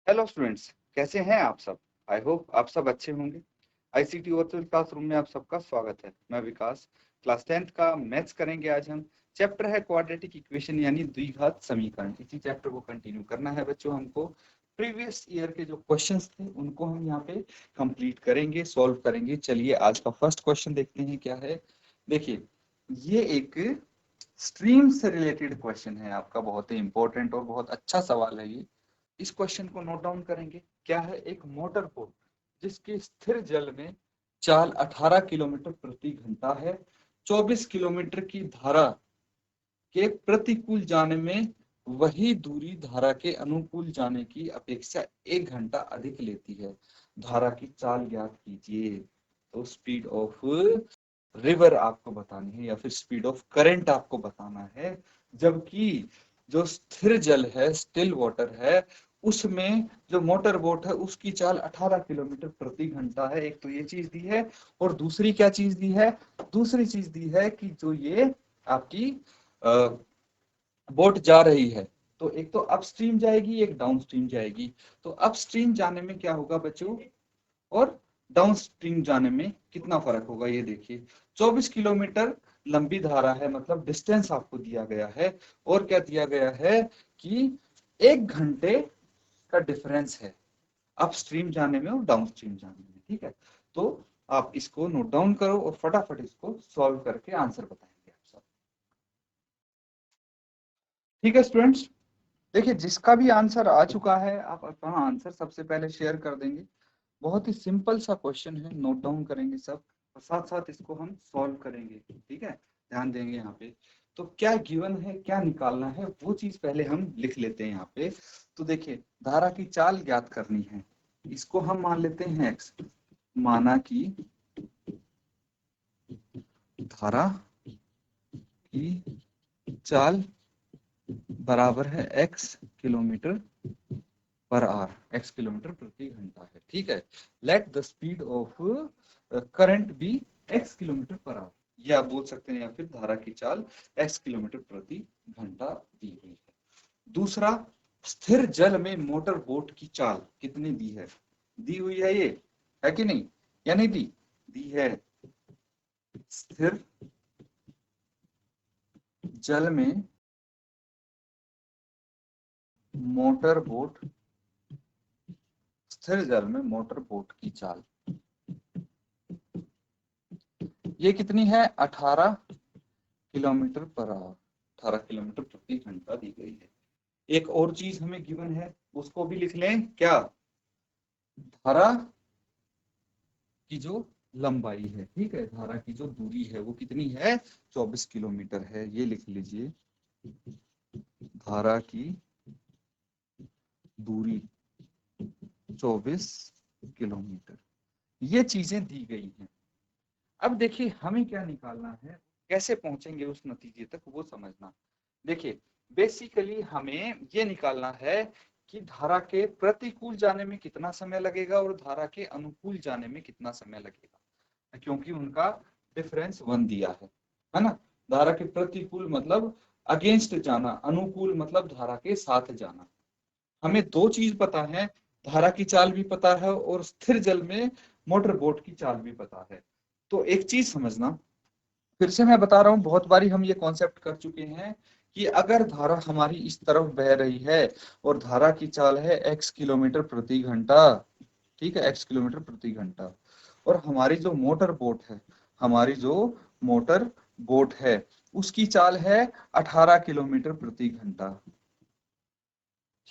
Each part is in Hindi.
हेलो स्टूडेंट्स, कैसे हैं आप सब। आई होप आप सब अच्छे होंगे। आईसीटी वर्चुअल क्लासरूम में आप सबका स्वागत है। मैं विकास, क्लास 10th का मैथ्स करेंगे आज हम। चैप्टर है क्वाड्रेटिक इक्वेशन यानी द्विघात समीकरण। इसी चैप्टर को कंटिन्यू करना है बच्चों हमको। प्रीवियस ईयर के जो क्वेश्चंस थे उनको हम यहाँ पे कंप्लीट करेंगे, सॉल्व करेंगे। चलिए आज का फर्स्ट क्वेश्चन देखते हैं क्या है। देखिए, ये एक स्ट्रीम से रिलेटेड क्वेश्चन है आपका, बहुत ही इंपॉर्टेंट और बहुत अच्छा सवाल है ये। इस क्वेश्चन को नोट डाउन करेंगे। क्या है, एक मोटर बोट जिसकी स्थिर जल में चाल 18 किलोमीटर प्रति घंटा है, 24 किलोमीटर की धारा के प्रतिकूल जाने में वही दूरी धारा के अनुकूल जाने की अपेक्षा 1 घंटा अधिक लेती है। धारा की चाल ज्ञात कीजिए। तो स्पीड ऑफ रिवर आपको बतानी है या फिर स्पीड ऑफ करंट आपको बताना है। जबकि जो स्थिर जल है, स्टिल वाटर है, उसमें जो मोटर बोट है उसकी चाल 18 किलोमीटर प्रति घंटा है। एक तो ये चीज दी है, और दूसरी क्या चीज दी है, दूसरी चीज दी है कि जो ये आपकी बोट जा रही है तो एक तो अपस्ट्रीम जाएगी, एक डाउनस्ट्रीम जाएगी। तो अपस्ट्रीम जाने में क्या होगा बच्चों, और डाउनस्ट्रीम जाने में कितना फर्क होगा ये देखिए। 24 किलोमीटर लंबी धारा है, मतलब डिस्टेंस आपको दिया गया है, और क्या दिया गया है कि 1 घंटे का डिफरेंस है अपस्ट्रीम जाने में और डाउनस्ट्रीम जाने में। ठीक है, तो आप इसको नोट डाउन करो और फटाफट इसको सॉल्व करके आंसर बताएंगे आप सब। ठीक है स्टूडेंट्स, देखिए जिसका भी आंसर आ चुका है आप अपना आंसर सबसे पहले शेयर कर देंगे। बहुत ही सिंपल सा क्वेश्चन है, नोट डाउन करेंगे सब और साथ साथ इसको हम सॉल्व करेंगे। ठीक है, ध्यान देंगे यहाँ पे। तो क्या गिवन है, क्या निकालना है, वो चीज पहले हम लिख लेते हैं यहाँ पे। तो देखिए, धारा की चाल ज्ञात करनी है, इसको हम मान लेते हैं x। माना कि धारा की चाल बराबर है x kilometre per hour, x kilometre प्रति घंटा है। ठीक है, let the speed of current be x kilometre per hour, ये आप बोल सकते हैं, या फिर धारा की चाल x किलोमीटर प्रति घंटा दी हुई है। दूसरा, स्थिर जल में मोटर बोट की चाल कितनी दी है, दी हुई है ये, है कि नहीं, या नहीं दी, दी है। स्थिर जल में मोटर बोट, स्थिर जल में मोटर बोट की चाल ये कितनी है, 18 किलोमीटर पर आवर, 18 किलोमीटर प्रति घंटा दी गई है। एक और चीज हमें गिवन है, उसको भी लिख लें क्या, धारा की जो लंबाई है। ठीक है, धारा की जो दूरी है वो कितनी है, 24 किलोमीटर है, ये लिख लीजिए। धारा की दूरी 24 किलोमीटर, ये चीजें दी गई हैं। अब देखिए हमें क्या निकालना है, कैसे पहुंचेंगे उस नतीजे तक वो समझना। देखिए, बेसिकली हमें ये निकालना है कि धारा के प्रतिकूल जाने में कितना समय लगेगा और धारा के अनुकूल जाने में कितना समय लगेगा, क्योंकि उनका डिफरेंस 1 दिया है ना। धारा के प्रतिकूल मतलब अगेंस्ट जाना, अनुकूल मतलब धारा के साथ जाना। हमें दो चीज पता है, धारा की चाल भी पता है और स्थिर जल में मोटर बोट की चाल भी पता है। तो एक चीज समझना, फिर से मैं बता रहा हूं, बहुत बारी हम ये कॉन्सेप्ट कर चुके हैं कि अगर धारा हमारी इस तरफ बह रही है और धारा की चाल है x किलोमीटर प्रति घंटा, ठीक है, x किलोमीटर प्रति घंटा, और हमारी जो मोटर बोट है, हमारी जो मोटर बोट है उसकी चाल है 18 किलोमीटर प्रति घंटा।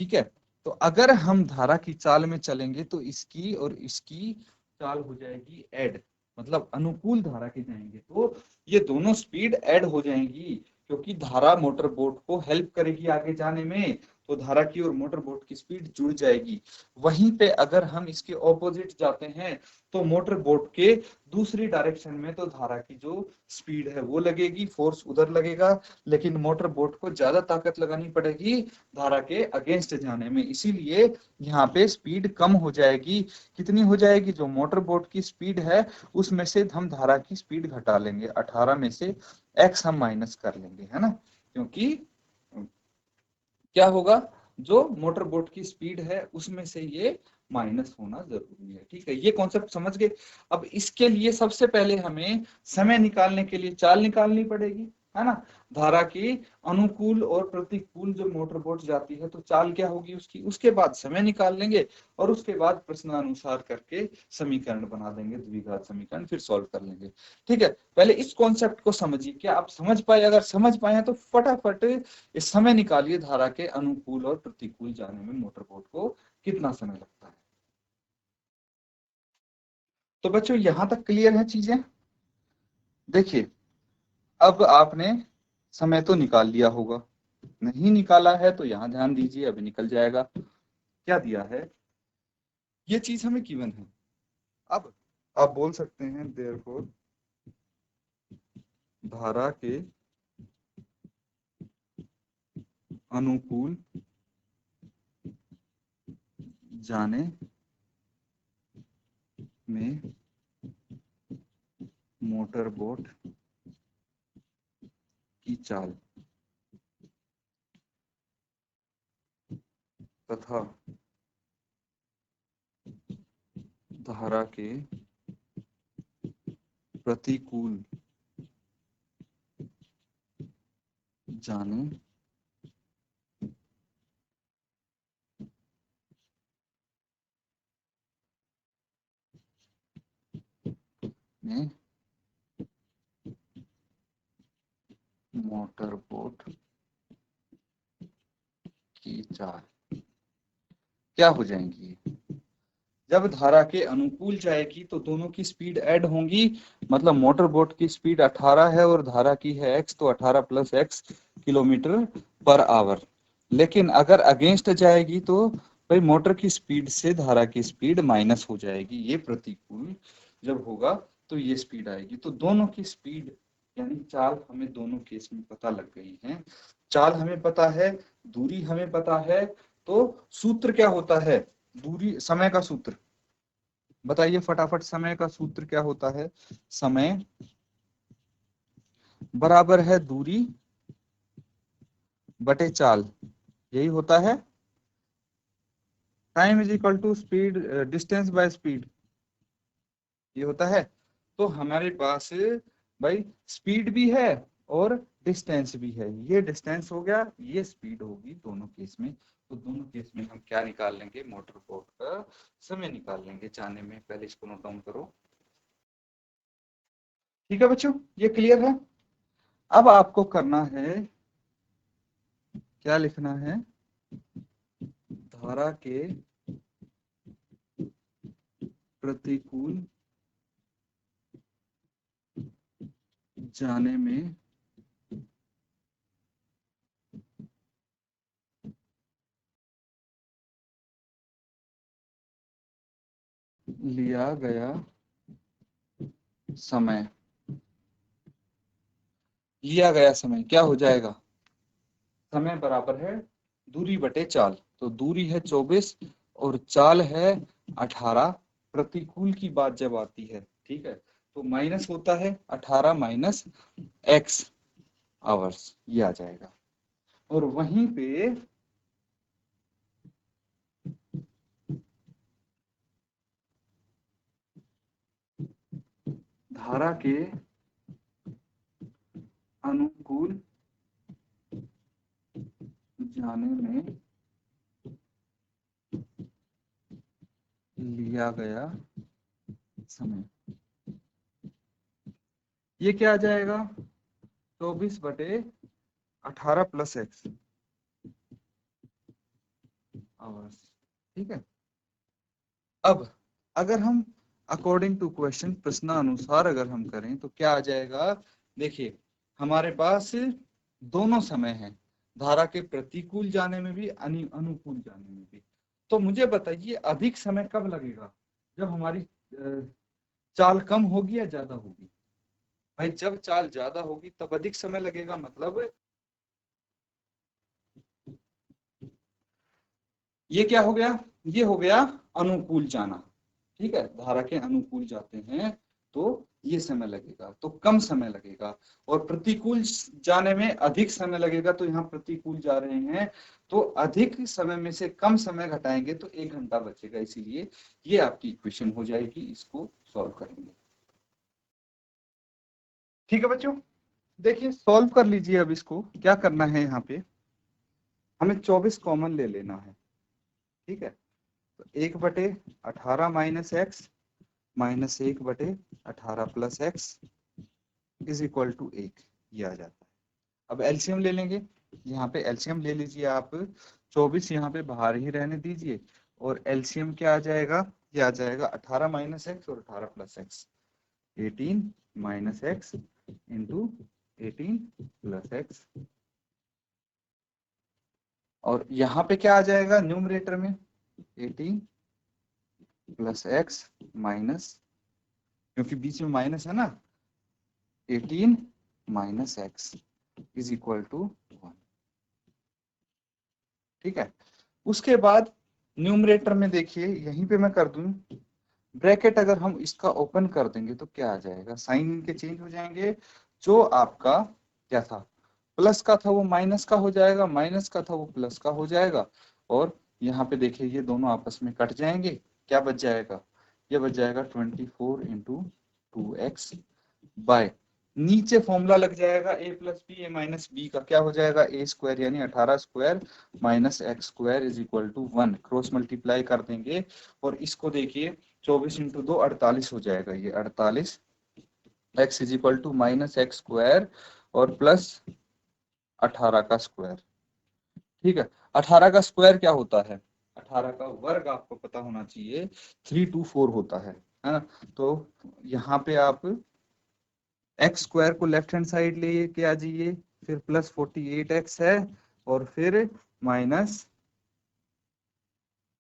ठीक है, तो अगर हम धारा की चाल में चलेंगे तो इसकी और इसकी चाल हो जाएगी ऐड, मतलब अनुकूल धारा के जाएंगे तो ये दोनों स्पीड ऐड हो जाएंगी, क्योंकि धारा मोटर बोट को हेल्प करेगी आगे जाने में, तो धारा की और मोटर बोट की स्पीड जुड़ जाएगी। वहीं पे अगर हम इसके ऑपोजिट जाते हैं तो मोटर बोट के दूसरी डायरेक्शन में तो धारा की जो स्पीड है वो लगेगी, फोर्स उधर लगेगा, लेकिन मोटर बोट को ज्यादा ताकत लगानी पड़ेगी धारा के अगेंस्ट जाने में, इसीलिए यहाँ पे स्पीड कम हो जाएगी। कितनी हो जाएगी, जो मोटर बोट की स्पीड है उसमें से हम धारा की स्पीड घटा लेंगे, 18 में से x हम माइनस कर लेंगे, है ना। क्योंकि क्या होगा, जो मोटर बोट की स्पीड है उसमें से ये माइनस होना जरूरी है। ठीक है, ये कॉन्सेप्ट समझ गए। अब इसके लिए सबसे पहले हमें समय निकालने के लिए चाल निकालनी पड़ेगी, है ना। धारा की अनुकूल और प्रतिकूल जो मोटर बोट जाती है तो चाल क्या होगी उसकी, उसके बाद समय निकाल लेंगे और उसके बाद प्रश्नानुसार करके समीकरण बना देंगे, द्विघात समीकरण, फिर सॉल्व कर लेंगे। ठीक है, पहले इस कॉन्सेप्ट को समझिए। क्या आप समझ पाए? अगर समझ पाए तो फटाफट इस समय निकालिए, धारा के अनुकूल और प्रतिकूल जाने में मोटर बोट को कितना समय लगता है। तो बच्चों यहां तक क्लियर है चीजें? देखिए, अब आपने समय तो निकाल लिया होगा, नहीं निकाला है तो यहां ध्यान दीजिए, अभी निकल जाएगा। क्या दिया है, ये चीज हमें गिवन है। अब आप बोल सकते हैं देयरफॉर धारा के अनुकूल जाने में मोटर बोट की चाल तथा धारा के प्रतिकूल जाने में मोटर बोट की चाल क्या हो जाएंगी। जब धारा के अनुकूल जाएगी तो दोनों की स्पीड ऐड होंगी, मतलब मोटर बोट की स्पीड 18 है और धारा की है x, तो 18 plus x kilometre per our. लेकिन अगर अगेंस्ट जाएगी तो भाई मोटर की स्पीड से धारा की स्पीड माइनस हो जाएगी, ये प्रतिकूल जब होगा तो ये स्पीड आएगी। तो दोनों की स्पीड यानी चाल हमें दोनों केस में पता लग गई है। चाल हमें पता है, दूरी हमें पता है, तो सूत्र क्या होता है, दूरी समय का सूत्र बताइए फटाफट। समय का सूत्र क्या होता है, समय बराबर है दूरी बटे चाल, यही होता है। Time is equal to speed distance by speed, ये होता है। तो हमारे पास भाई स्पीड भी है और डिस्टेंस भी है, ये डिस्टेंस हो गया, ये स्पीड होगी दोनों केस में। तो दोनों केस में हम क्या निकाल लेंगे, मोटर बोट का समय निकाल लेंगे जाने में। पहले इसको नोट डाउन करो। ठीक है बच्चों, ये क्लियर है। अब आपको करना है, क्या लिखना है, धारा के प्रतिकूल जाने में लिया गया समय, लिया गया समय क्या हो जाएगा, समय बराबर है दूरी बटे चाल। तो दूरी है 24 और चाल है 18। प्रतिकूल की बात जब आती है, ठीक है, तो माइनस होता है 18 माइनस x आवर्स, ये आ जाएगा। और वहीं पे धारा के अनुकूल जाने में लिया गया समय, ये क्या आ जाएगा, 24 बटे 18 प्लस एक्स आवर्स। ठीक है, अब अगर हम अकॉर्डिंग टू क्वेश्चन, प्रश्नानुसार अगर हम करें तो क्या आ जाएगा। देखिए, हमारे पास दोनों समय है, धारा के प्रतिकूल जाने में भी अनुकूल जाने में भी। तो मुझे बताइए अधिक समय कब लगेगा, जब हमारी चाल कम होगी या ज्यादा होगी। भाई जब चाल ज्यादा होगी तब अधिक समय लगेगा, मतलब ये क्या हो गया, ये हो गया अनुकूल जाना। ठीक है, धारा के अनुकूल जाते हैं तो ये समय लगेगा, तो कम समय लगेगा। और प्रतिकूल जाने में अधिक समय लगेगा, तो यहाँ प्रतिकूल जा रहे हैं तो अधिक समय में से कम समय घटाएंगे तो 1 घंटा बचेगा। इसीलिए ये आपकी इक्वेशन हो जाएगी, इसको सॉल्व करेंगे। ठीक है बच्चों, देखिए सॉल्व कर लीजिए। अब इसको क्या करना है, यहाँ पे हमें 24 कॉमन ले लेना है। ठीक है, तो 1/18 minus x minus 1/18 plus x is equal to 1, ये आ जाता है। अब एलसीएम ले लेंगे, यहाँ पे एलसीएम ले लीजिए आप। 24 यहाँ पे बाहर ही रहने दीजिए, और एलसीएम क्या आ जाएगा, ये आ जाएगा 18 माइनस एक्स और 18 plus x, 18 minus x into 18 plus x. और यहाँ पे क्या आ जाएगा न्यूमरेटर में, 18 प्लस एक्स माइनस, क्योंकि बीच में माइनस है ना, 18 minus x is equal to 1। ठीक है, उसके बाद न्यूमरेटर में देखिए, यहीं पे मैं कर दूं ब्रैकेट, अगर हम इसका ओपन कर देंगे तो क्या आ जाएगा, साइन इनके चेंज हो जाएंगे। जो आपका क्या था, प्लस का था वो माइनस का हो जाएगा, माइनस का था वो प्लस का हो जाएगा। और यहाँ पे देखिए ये दोनों आपस में कट जाएंगे, क्या बच जाएगा, ये बच जाएगा 24 इंटू 2x बाय, नीचे फॉर्मूला लग जाएगा a plus b a minus b का, क्या हो जाएगा ए स्क्वायर यानी 18 square minus x square is equal to 1, cross multiply कर देंगे। और इसको देखिए 24 इंटू 2 48 हो जाएगा, ये 48 x is equal to minus x square और प्लस 18 का स्क्वायर। ठीक है, 18 का स्क्वायर क्या होता है, 18 का वर्ग आपको पता होना चाहिए 324 होता है ना। तो यहाँ पे आप एक्स स्क्वायर को लेफ्ट हैंड साइड ले के आ जाइए, फिर प्लस 48x है, और फिर माइनस,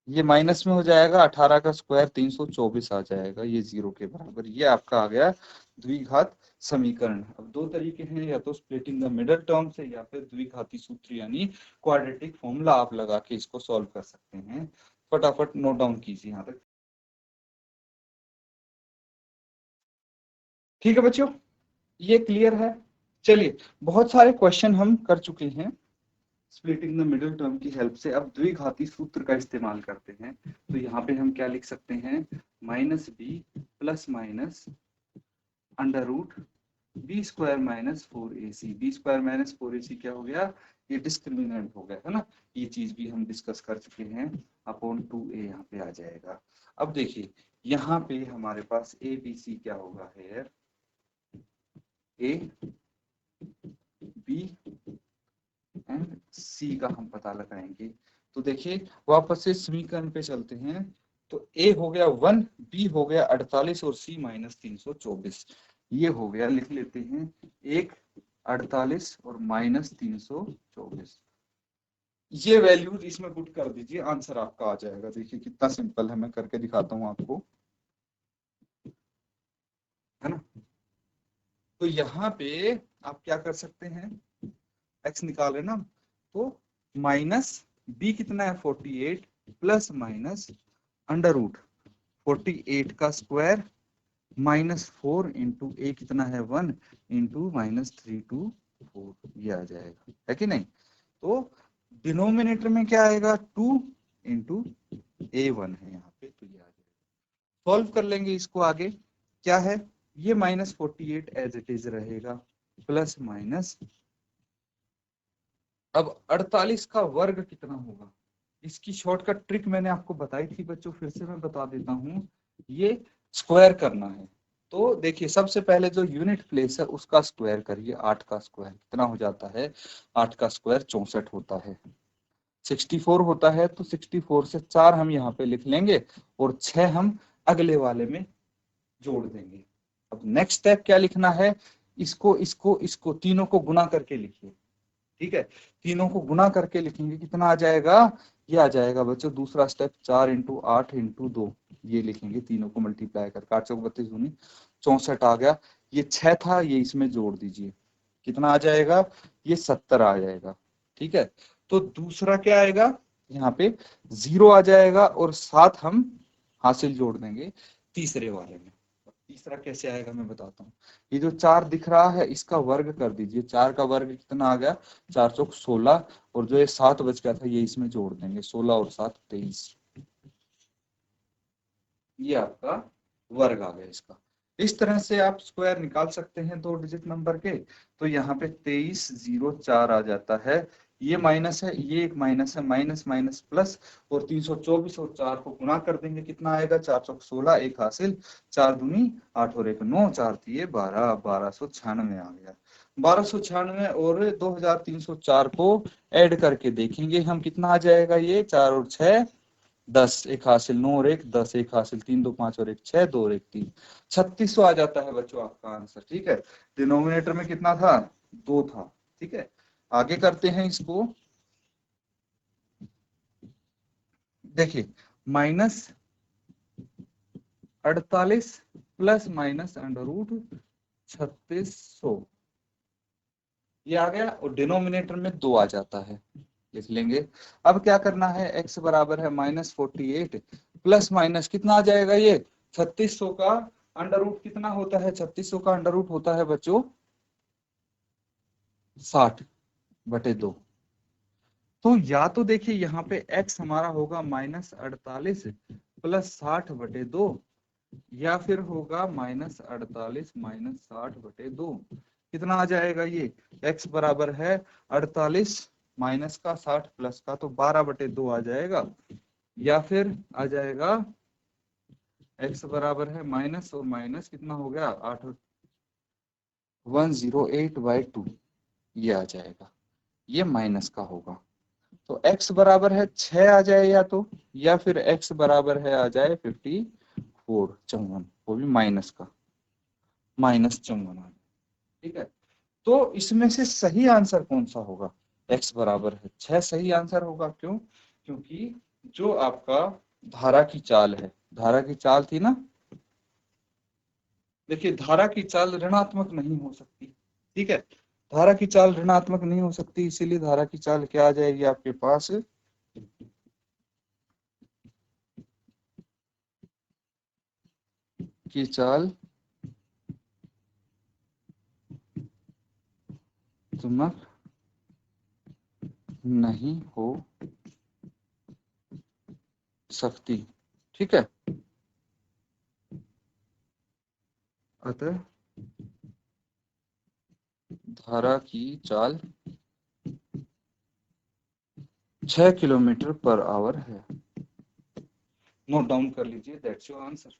ये माइनस में हो जाएगा 18 का स्क्वायर 324 आ जाएगा, ये 0 के बराबर। ये आपका आ गया द्विघात समीकरण। अब दो तरीके हैं, या तो स्प्लिटिंग द मिडल टर्म से, या फिर द्विघाती सूत्र यानी क्वाड्रेटिक फॉर्मूला आप लगा के इसको सॉल्व कर सकते हैं। फटाफट नोट डाउन कीजिए यहाँ तक। ठीक है बच्चों, ये क्लियर है। चलिए, बहुत सारे क्वेश्चन हम कर चुके हैं स्प्लिटिंग द मिडिल टर्म की हेल्प से। अब द्विघाती सूत्र का इस्तेमाल करते हैं। तो यहाँ पे हम क्या लिख सकते हैं, minus b plus minus under root b square minus 4ac, b square minus 4ac क्या हो गया, ये डिस्क्रिमिनेंट हो गया है ना, ये चीज भी हम डिस्कस कर चुके हैं, अपॉन 2a यहाँ पे आ जाएगा। अब देखिए यहाँ पे हमारे पास ए बी सी क्या होगा है, ए बी एंड सी का हम पता लगाएंगे। तो देखिए वापस से समीकरण पे चलते हैं। तो ए हो गया 1, बी हो गया 48 और सी माइनस 324। ये हो गया, लिख लेते हैं 1 48 और माइनस 324। ये वैल्यूज इसमें पुट कर दीजिए, आंसर आपका आ जाएगा। देखिए कितना सिंपल है, मैं करके दिखाता हूं आपको, है ना। तो यहाँ पे आप क्या कर सकते हैं, एक्स निकाल रहे ना, तो माइनस बी कितना है 48 प्लस माइनस अंडर रूट 48 का स्क्वायर माइनस 4 इंटू ए कितना है 1 इंटू माइनस 324, ये आ जाएगा, है कि नहीं। तो डिनोमिनेटर में क्या आएगा 2 इंटू a1 है यहाँ पे, तो ये आ जाएगा। सॉल्व कर लेंगे इसको आगे, क्या है, ये माइनस 48 एज इट इज रहेगा, प्लस माइनस, अब 48 का वर्ग कितना होगा, इसकी शॉर्टकट ट्रिक मैंने आपको बताई थी बच्चों, फिर से मैं बता देता हूं। ये स्क्वायर करना है, तो देखिए सबसे पहले जो यूनिट प्लेस है उसका स्क्वायर करिए। 8 का स्क्वायर कितना हो जाता है, 8 का स्क्वायर 64 होता है। 64 होता है, तो 64 से 4 हम यहाँ पे लिख लेंगे और 6 हम अगले वाले में जोड़ देंगे। अब नेक्स्ट स्टेप क्या लिखना है, इसको तीनों को गुना करके लिखिए। ठीक है, तीनों को गुना करके लिखेंगे, कितना आ जाएगा, ये आ जाएगा बच्चों दूसरा स्टेप, 4 इंटू 8 इंटू 2, ये लिखेंगे, तीनों को मल्टीप्लाई कर, 8 चौक 32 दूनी 64 आ गया। ये 6 था, ये इसमें जोड़ दीजिए, कितना आ जाएगा, ये 70 आ जाएगा। ठीक है, तो दूसरा क्या आएगा, यहाँ पे 0 आ जाएगा और 7 हम हासिल जोड़ देंगे तीसरे वाले में। तीसरा कैसे आएगा मैं बताता हूँ। ये जो 4 दिख रहा है इसका वर्ग कर दीजिए, 4 का वर्ग कितना आ गया, 4 चौक 16, और जो ये 7 बच गया था ये इसमें जोड़ देंगे, 16 और 7 23, ये आपका वर्ग आ गया इसका। इस तरह से आप स्क्वायर निकाल सकते हैं 2 डिजिट नंबर के। तो यहाँ पे 2304 आ जाता है, ये माइनस है, ये एक माइनस है, माइनस माइनस प्लस, और 324 और 4 को गुणा कर देंगे, कितना आएगा, 4 चौक 16, एक हासिल, 4 दूनी 8 और 1 9, 4 दिए 12, 1296 आ गया। 1296 और 2304 को ऐड करके देखेंगे हम, कितना आ जाएगा, ये 4 और 6 10, एक हासिल 9 और 1 10, एक हासिल 3 2 5 और 1 6 2 और 1 3, 3600 आ जाता है बच्चों आपका आंसर। ठीक है, डिनोमिनेटर में कितना था, 2 था। ठीक है, आगे करते हैं इसको। देखिए minus 48 plus minus under root 3600, ये आ गया, और डिनोमिनेटर में 2 आ जाता है, लिख लेंगे। अब क्या करना है, x बराबर है -48 प्लस माइनस कितना आ जाएगा, ये 3600 का अंडर रूट कितना होता है, 3600 का अंडर रूट होता है बच्चों 60/2। तो या तो देखिए यहाँ पे x हमारा होगा -48 प्लस 60/2, या फिर होगा -48 माइनस 60/2, कितना आ जाएगा ये, x बराबर है 48 माइनस का 60 प्लस का, तो 12/2 आ जाएगा, या फिर आ जाएगा x बराबर है माइनस और माइनस कितना हो गया 8, 108/2, ये आ जाएगा, ये माइनस का होगा। तो x बराबर है 6 आ जाए, या फिर x बराबर है आ जाए 54 वो भी माइनस का, -54 आ जाए। ठीक है, तो इसमें से सही आंसर कौन सा होगा, x बराबर है 6 सही आंसर होगा। क्यों, क्योंकि जो आपका धारा की चाल है, धारा की चाल थी ना, देखिए धारा की चाल ऋणात्मक नहीं हो सकती। ठीक है, धारा की चाल ऋणात्मक नहीं हो सकती, इसीलिए धारा की चाल क्या आ जाएगी आपके पास, की चाल ऋणात्मक नहीं हो सकती। ठीक है, अतः धारा की चाल 6 किलोमीटर पर आवर है। नोट डाउन कर लीजिए, दैट्स योर आंसर।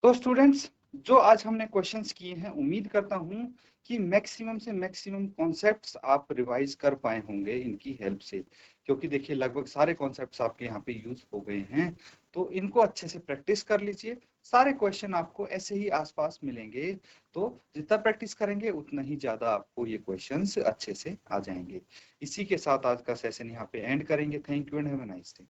तो स्टूडेंट्स, जो आज हमने क्वेश्चंस किए हैं, उम्मीद करता हूं कि मैक्सिमम से मैक्सिमम कॉन्सेप्ट्स आप रिवाइज कर पाए होंगे इनकी हेल्प से, क्योंकि देखिए लगभग सारे कॉन्सेप्ट्स आपके यहाँ पे यूज हो गए हैं। तो इनको अच्छे से प्रैक्टिस कर लीजिए, सारे क्वेश्चन आपको ऐसे ही आसपास मिलेंगे, तो जितना प्रैक्टिस करेंगे उतना ही ज्यादा आपको ये क्वेश्चंस अच्छे से आ जाएंगे। इसी के साथ आज का सेशन यहाँ पे एंड करेंगे। Thank you and have a nice day.